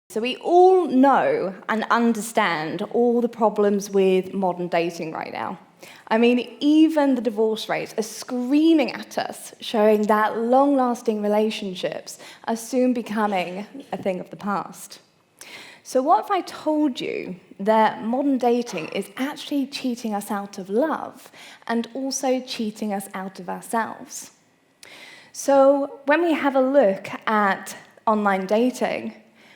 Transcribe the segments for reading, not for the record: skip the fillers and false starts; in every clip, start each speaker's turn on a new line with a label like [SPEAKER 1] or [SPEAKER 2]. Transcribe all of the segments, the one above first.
[SPEAKER 1] So we all know and understand all the problems with modern dating right now. I mean, even the divorce rates are screaming at us, showing that long-lasting relationships are soon becoming a thing of the past. So what if I told you that modern dating is actually cheating us out of love and also cheating us out of ourselves? So when we have a look at online dating,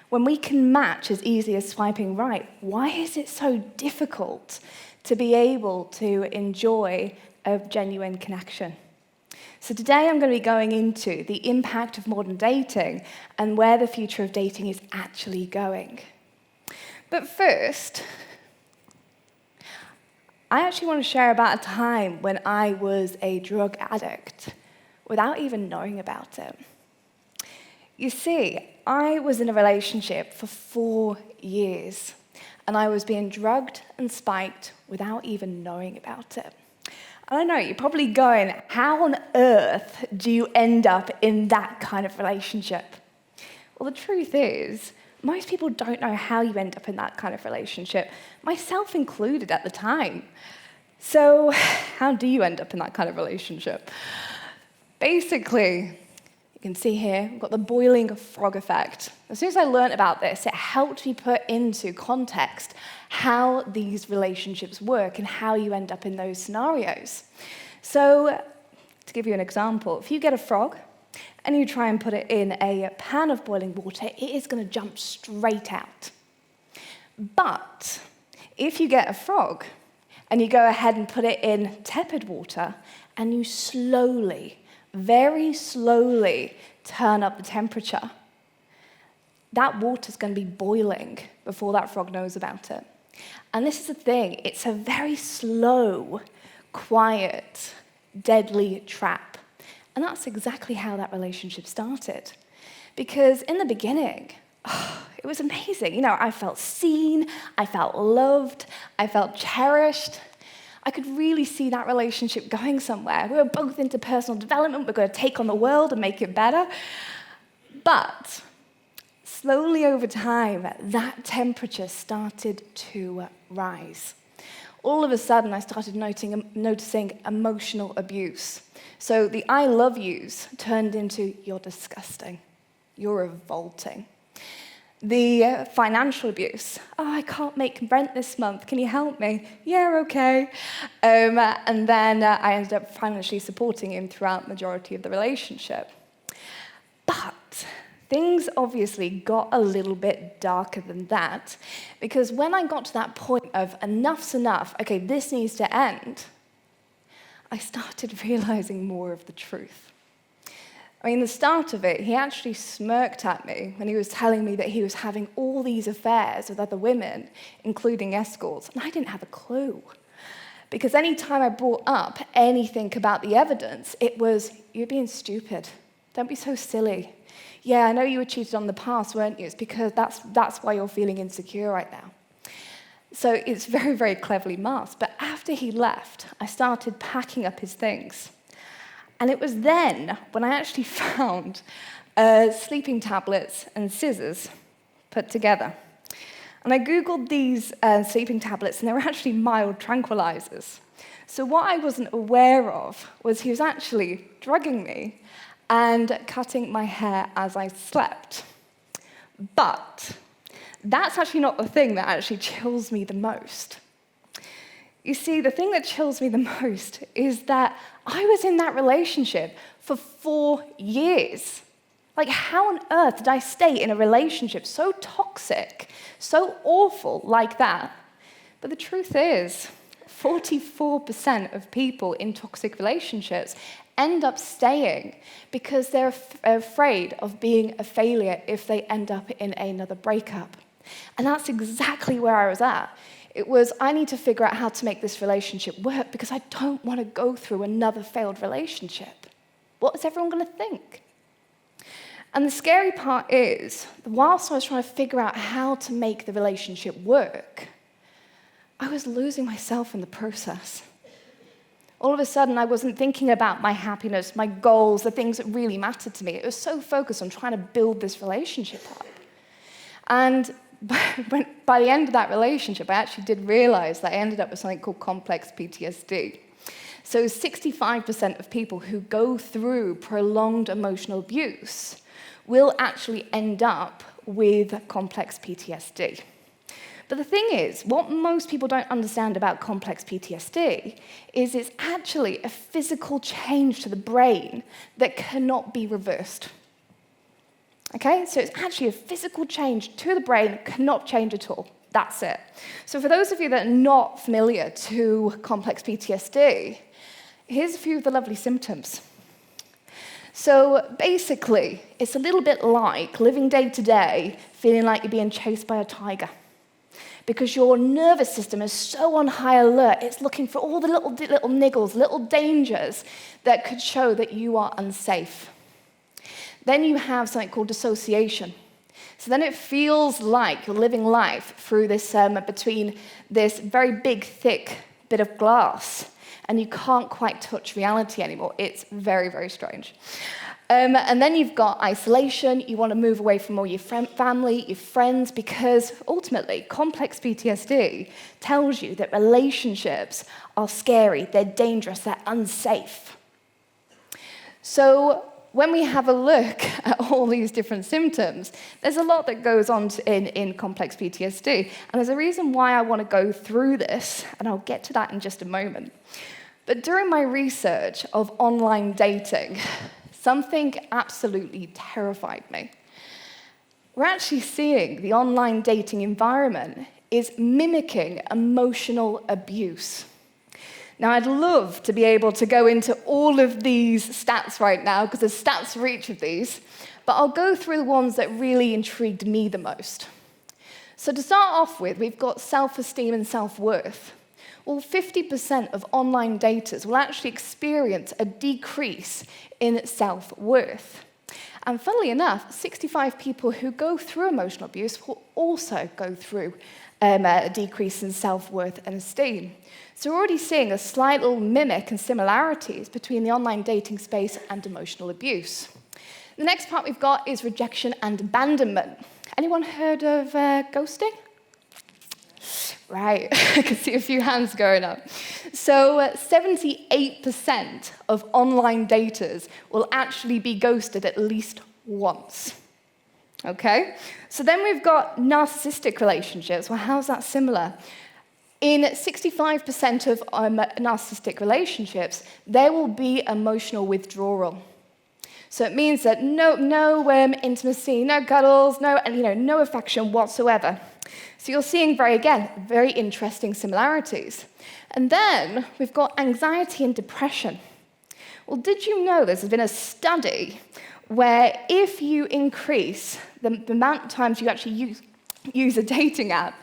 [SPEAKER 1] when we can match as easy as swiping right, why is it so difficult to be able to enjoy a genuine connection? So today I'm going to be going into the impact of modern dating and where the future of dating is actually going. But first, I actually want to share about a time when I was a drug addict without even knowing about it. You see, I was in a relationship for 4 years, and I was being drugged and spiked without even knowing about it. I don't know, you're probably going, how on earth do you end up in that kind of relationship? Well, the truth is, most people don't know how you end up in that kind of relationship, myself included at the time. So, how do you end up in that kind of relationship? Basically, you can see here, we've got the boiling frog effect. As soon as I learned about this, it helped me put into context how these relationships work and how you end up in those scenarios. So, to give you an example, if you get a frog and you try and put it in a pan of boiling water, it is going to jump straight out. But if you get a frog and you go ahead and put it in tepid water and you slowly, very slowly turn up the temperature, that water's going to be boiling before that frog knows about it. And this is the thing, it's a very slow, quiet, deadly trap. And that's exactly how that relationship started. Because in the beginning, it was amazing. You know, I felt seen, I felt loved, I felt cherished. I could really see that relationship going somewhere. We were both into personal development. We're going to take on the world and make it better. But slowly over time, that temperature started to rise. All of a sudden, I started noticing emotional abuse. So the I love yous turned into you're disgusting, you're revolting. The financial abuse, I can't make rent this month, can you help me? Yeah, okay. And then I ended up financially supporting him throughout the majority of the relationship. But things obviously got a little bit darker than that, because when I got to that point of enough's enough, okay, this needs to end, I started realizing more of the truth. I mean, the start of it, he actually smirked at me when he was telling me that he was having all these affairs with other women, including escorts, and I didn't have a clue. Because any time I brought up anything about the evidence, it was, you're being stupid. Don't be so silly. Yeah, I know you were cheated on in the past, weren't you? It's because that's why you're feeling insecure right now. So it's very, very cleverly masked. But after he left, I started packing up his things. And it was then when I actually found sleeping tablets and scissors put together. And I Googled these sleeping tablets, and they were actually mild tranquilizers. So what I wasn't aware of was he was actually drugging me and cutting my hair as I slept. But that's actually not the thing that actually chills me the most. You see, the thing that chills me the most is that I was in that relationship for 4 years. Like, how on earth did I stay in a relationship so toxic, so awful like that? But the truth is, 44% of people in toxic relationships end up staying because they're afraid of being a failure if they end up in another breakup. And that's exactly where I was at. It was, I need to figure out how to make this relationship work because I don't want to go through another failed relationship. What is everyone going to think? And the scary part is, whilst I was trying to figure out how to make the relationship work, I was losing myself in the process. All of a sudden, I wasn't thinking about my happiness, my goals, the things that really mattered to me. It was so focused on trying to build this relationship up. And by the end of that relationship, I actually did realize that I ended up with something called complex PTSD. So 65% of people who go through prolonged emotional abuse will actually end up with complex PTSD. But the thing is, what most people don't understand about complex PTSD is it's actually a physical change to the brain that cannot be reversed. Okay, so it's actually a physical change to the brain, cannot change at all. That's it. So for those of you that are not familiar to complex PTSD, here's a few of the lovely symptoms. So basically, it's a little bit like living day to day, feeling like you're being chased by a tiger. Because your nervous system is so on high alert, it's looking for all the little niggles, little dangers that could show that you are unsafe. Then you have something called dissociation. So then it feels like you're living life through this, between this very big, thick bit of glass, and you can't quite touch reality anymore. It's very, very strange. And then you've got isolation. You want to move away from all your family, your friends, because ultimately, complex PTSD tells you that relationships are scary, they're dangerous, they're unsafe. So when we have a look at all these different symptoms, there's a lot that goes on in complex PTSD. And there's a reason why I want to go through this, and I'll get to that in just a moment. But during my research of online dating, something absolutely terrified me. We're actually seeing the online dating environment is mimicking emotional abuse. Now, I'd love to be able to go into all of these stats right now, because there's stats for each of these, but I'll go through the ones that really intrigued me the most. So to start off with, we've got self-esteem and self-worth. Well, 50% of online daters will actually experience a decrease in self-worth. And funnily enough, 65 people who go through emotional abuse will also go through a decrease in self-worth and esteem. So we're already seeing a slight little mimic and similarities between the online dating space and emotional abuse. The next part we've got is rejection and abandonment. Anyone heard of ghosting? Right, I can see a few hands going up. So 78% of online daters will actually be ghosted at least once. Okay? So then we've got narcissistic relationships. Well, how's that similar? In 65% of narcissistic relationships, there will be emotional withdrawal. So it means that no intimacy, no cuddles, no affection whatsoever. So you're seeing very interesting similarities. And then we've got anxiety and depression. Well, did you know there's been a study where if you increase the amount of times you actually use a dating app,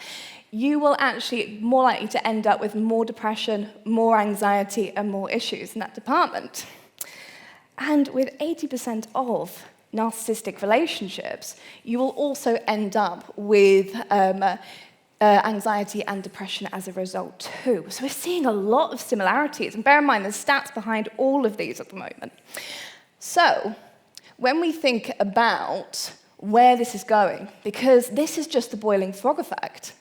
[SPEAKER 1] you will actually more likely to end up with more depression, more anxiety, and more issues in that department. And with 80% of narcissistic relationships, you will also end up with anxiety and depression as a result too. So we're seeing a lot of similarities, and bear in mind there's stats behind all of these at the moment. So when we think about where this is going, because this is just the boiling frog effect,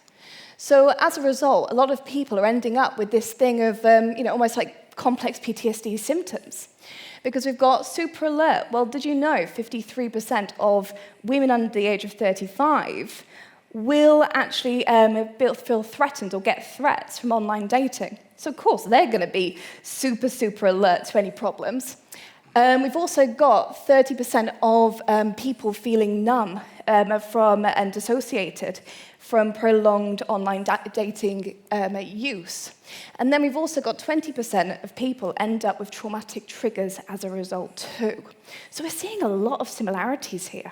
[SPEAKER 1] so as a result, a lot of people are ending up with this thing of almost like complex PTSD symptoms. Because we've got super alert. Well, did you know 53% of women under the age of 35 will actually feel threatened or get threats from online dating? So, of course, they're going to be super, super alert to any problems. We've also got 30% of people feeling numb and dissociated from prolonged online dating use. And then we've also got 20% of people end up with traumatic triggers as a result too. So we're seeing a lot of similarities here.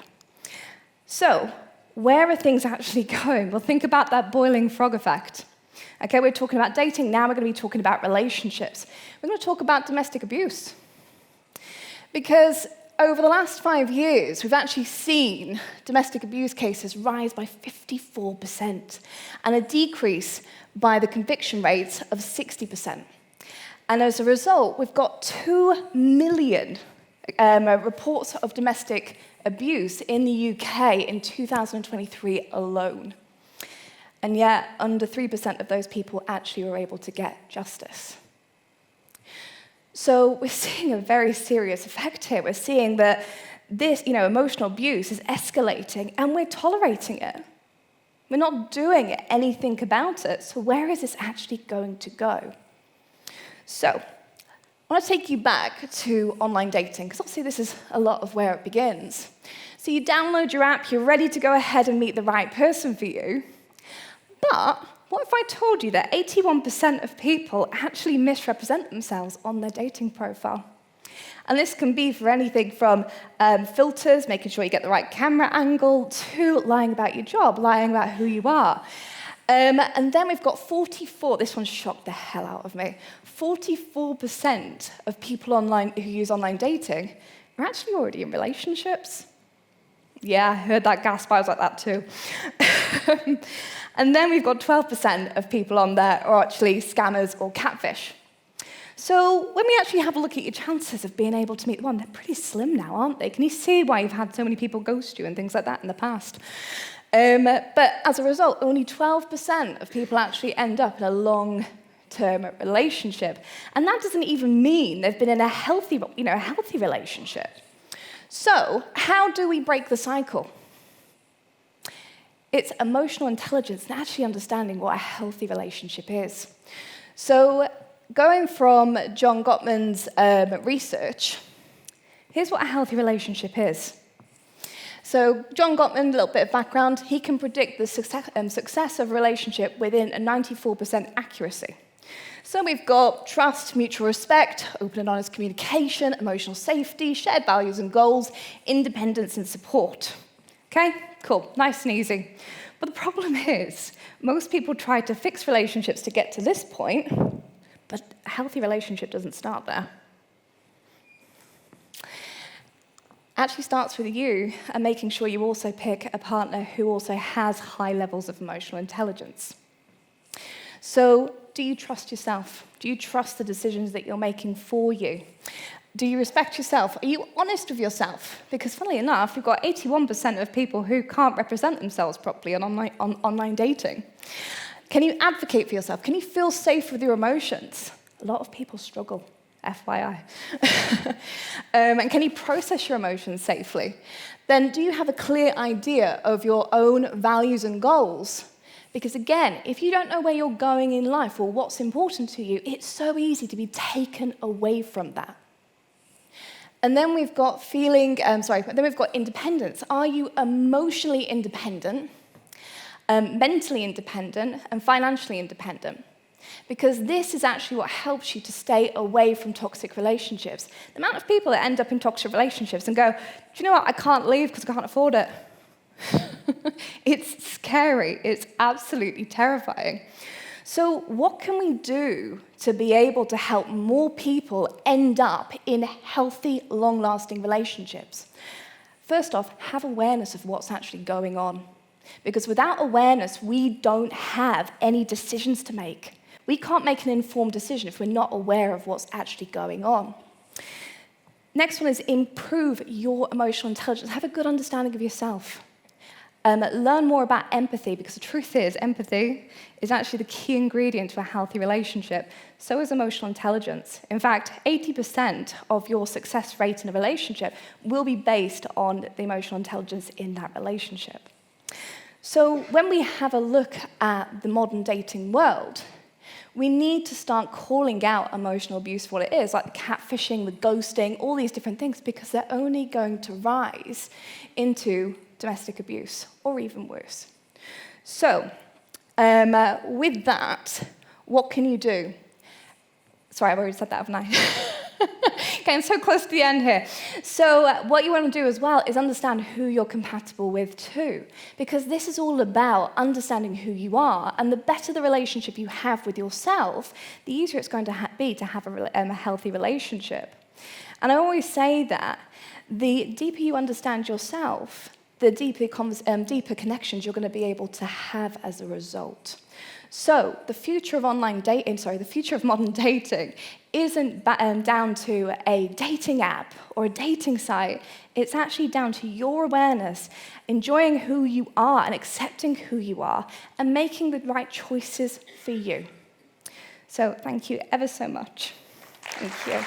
[SPEAKER 1] So where are things actually going? Well, think about that boiling frog effect. Okay, we're talking about dating, now we're going to be talking about relationships. We're going to talk about domestic abuse. Because over the last 5 years, we've actually seen domestic abuse cases rise by 54% and a decrease by the conviction rates of 60%. And as a result, we've got 2 million reports of domestic abuse in the UK in 2023 alone. And yet, under 3% of those people actually were able to get justice. So we're seeing a very serious effect here. We're seeing that this, emotional abuse is escalating, and we're tolerating it. We're not doing anything about it. So where is this actually going to go? So I want to take you back to online dating, because obviously this is a lot of where it begins. So you download your app, you're ready to go ahead and meet the right person for you. But what if I told you that 81% of people actually misrepresent themselves on their dating profile? And this can be for anything from filters, making sure you get the right camera angle, to lying about your job, lying about who you are. And then we've got 44, this one shocked the hell out of me, 44% of people online who use online dating are actually already in relationships. Yeah, I heard that gasp, I was like that too. And then we've got 12% of people on there are actually scammers or catfish. So when we actually have a look at your chances of being able to meet one, they're pretty slim now, aren't they? Can you see why you've had so many people ghost you and things like that in the past? But as a result, only 12% of people actually end up in a long-term relationship. And that doesn't even mean they've been in a healthy relationship. So how do we break the cycle? It's emotional intelligence and actually understanding what a healthy relationship is. So going from John Gottman's research, here's what a healthy relationship is. So John Gottman, a little bit of background, he can predict the success of a relationship within a 94% accuracy. So we've got trust, mutual respect, open and honest communication, emotional safety, shared values and goals, independence and support. Okay, cool, nice and easy. But the problem is, most people try to fix relationships to get to this point, but a healthy relationship doesn't start there. It actually starts with you and making sure you also pick a partner who also has high levels of emotional intelligence. So, do you trust yourself? Do you trust the decisions that you're making for you? Do you respect yourself? Are you honest with yourself? Because funnily enough, we've got 81% of people who can't represent themselves properly on online dating. Can you advocate for yourself? Can you feel safe with your emotions? A lot of people struggle, FYI. And can you process your emotions safely? Then do you have a clear idea of your own values and goals? Because again, if you don't know where you're going in life or what's important to you, it's so easy to be taken away from that. And then we've got independence. Are you emotionally independent, mentally independent, and financially independent? Because this is actually what helps you to stay away from toxic relationships. The amount of people that end up in toxic relationships and go, do you know what, I can't leave because I can't afford it. It's scary. It's absolutely terrifying. So what can we do to be able to help more people end up in healthy, long-lasting relationships? First off, have awareness of what's actually going on. Because without awareness, we don't have any decisions to make. We can't make an informed decision if we're not aware of what's actually going on. Next one is improve your emotional intelligence. Have a good understanding of yourself. Learn more about empathy, because the truth is, empathy is actually the key ingredient to a healthy relationship. So is emotional intelligence. In fact, 80% of your success rate in a relationship will be based on the emotional intelligence in that relationship. So when we have a look at the modern dating world, we need to start calling out emotional abuse for what it is, like the catfishing, the ghosting, all these different things, because they're only going to rise into domestic abuse, or even worse. So, with that, what can you do? Sorry, I've already said that, haven't I? Okay, I'm so close to the end here. So what you want to do as well is understand who you're compatible with too, because this is all about understanding who you are, and the better the relationship you have with yourself, the easier it's going to be to have a healthy relationship. And I always say that the deeper you understand yourself, the deeper connections you're going to be able to have as a result. So the future of the future of modern dating isn't down to a dating app or a dating site. It's actually down to your awareness, enjoying who you are and accepting who you are, and making the right choices for you. So thank you ever so much. Thank you.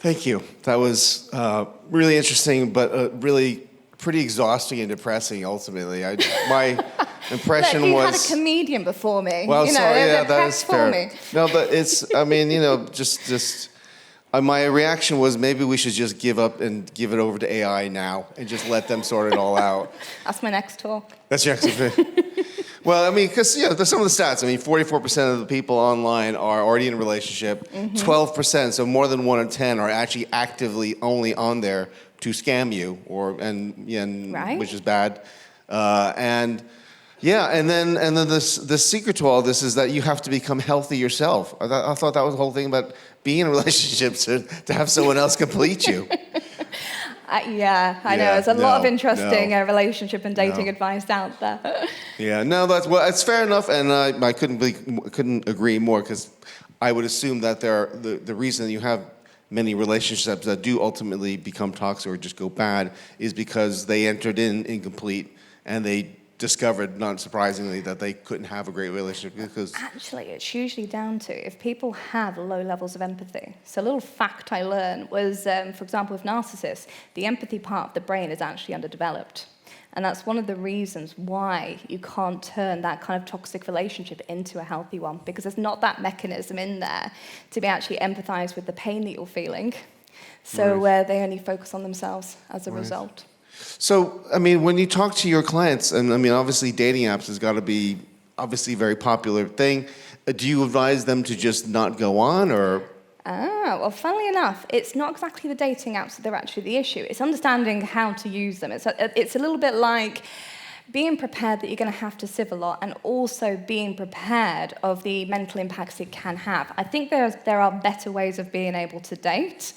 [SPEAKER 2] Thank you. That was really interesting, but really pretty exhausting and depressing, ultimately. My impression
[SPEAKER 1] Look, you
[SPEAKER 2] was...
[SPEAKER 1] had a comedian before me.
[SPEAKER 2] Well, sorry, yeah, that is fair.
[SPEAKER 1] Me.
[SPEAKER 2] No, but it's, I mean, just my reaction was maybe we should just give up and give it over to AI now and just let them sort it all out.
[SPEAKER 1] That's my next talk.
[SPEAKER 2] That's your next talk. Well, I mean, because, there's some of the stats. I mean, 44% of the people online are already in a relationship. 12%, so more than 1 in 10, are actually actively only on there to scam you,
[SPEAKER 1] Right.
[SPEAKER 2] which is bad. And then the secret to all this is that you have to become healthy yourself. I thought that was the whole thing about being in a relationship, to have someone else complete you.
[SPEAKER 1] I know. There's a lot of interesting relationship and dating advice out there.
[SPEAKER 2] Yeah, no, it's fair enough, and I couldn't agree more, because I would assume that the reason you have many relationships that do ultimately become toxic or just go bad is because they entered in incomplete, and they discovered, not surprisingly, that they couldn't have a great relationship because...
[SPEAKER 1] Actually, it's usually down to if people have low levels of empathy. So a little fact I learned was, for example, with narcissists, the empathy part of the brain is actually underdeveloped. And that's one of the reasons why you can't turn that kind of toxic relationship into a healthy one, because there's not that mechanism in there to be actually empathize with the pain that you're feeling. So they only focus on themselves as a result.
[SPEAKER 2] So, I mean, when you talk to your clients, and I mean, obviously dating apps has got to be obviously a very popular thing. Do you advise them to just not go on, or?
[SPEAKER 1] Well, funnily enough, it's not exactly the dating apps that are actually the issue. It's understanding how to use them. It's a little bit like being prepared that you're going to have to sieve a lot, and also being prepared of the mental impacts it can have. I think there are better ways of being able to date.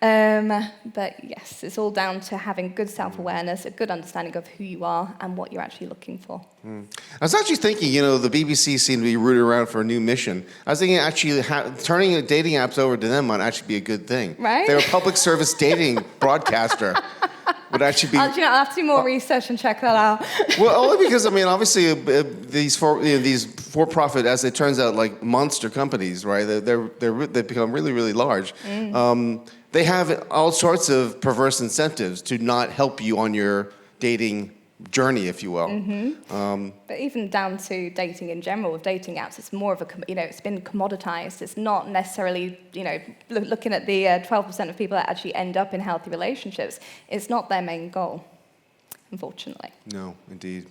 [SPEAKER 1] But yes, it's all down to having good self-awareness, a good understanding of who you are and what you're actually looking for.
[SPEAKER 2] I was actually thinking, the BBC seemed to be rooting around for a new mission. I was thinking actually turning dating apps over to them might actually be a good thing.
[SPEAKER 1] Right?
[SPEAKER 2] They're a public service dating broadcaster. Would actually be...
[SPEAKER 1] I'll have to do more research and check that out.
[SPEAKER 2] Well, only because, I mean, obviously these for-profit, as it turns out, like monster companies, right? They've become really, really large. They have all sorts of perverse incentives to not help you on your dating journey, if you will.
[SPEAKER 1] But even down to dating in general, with dating apps, it's more of a, it's been commoditized. It's not necessarily, looking at the 12% of people that actually end up in healthy relationships, it's not their main goal, unfortunately.
[SPEAKER 2] No, indeed.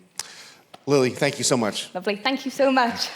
[SPEAKER 2] Lily, thank you so much.
[SPEAKER 1] Lovely. Thank you so much.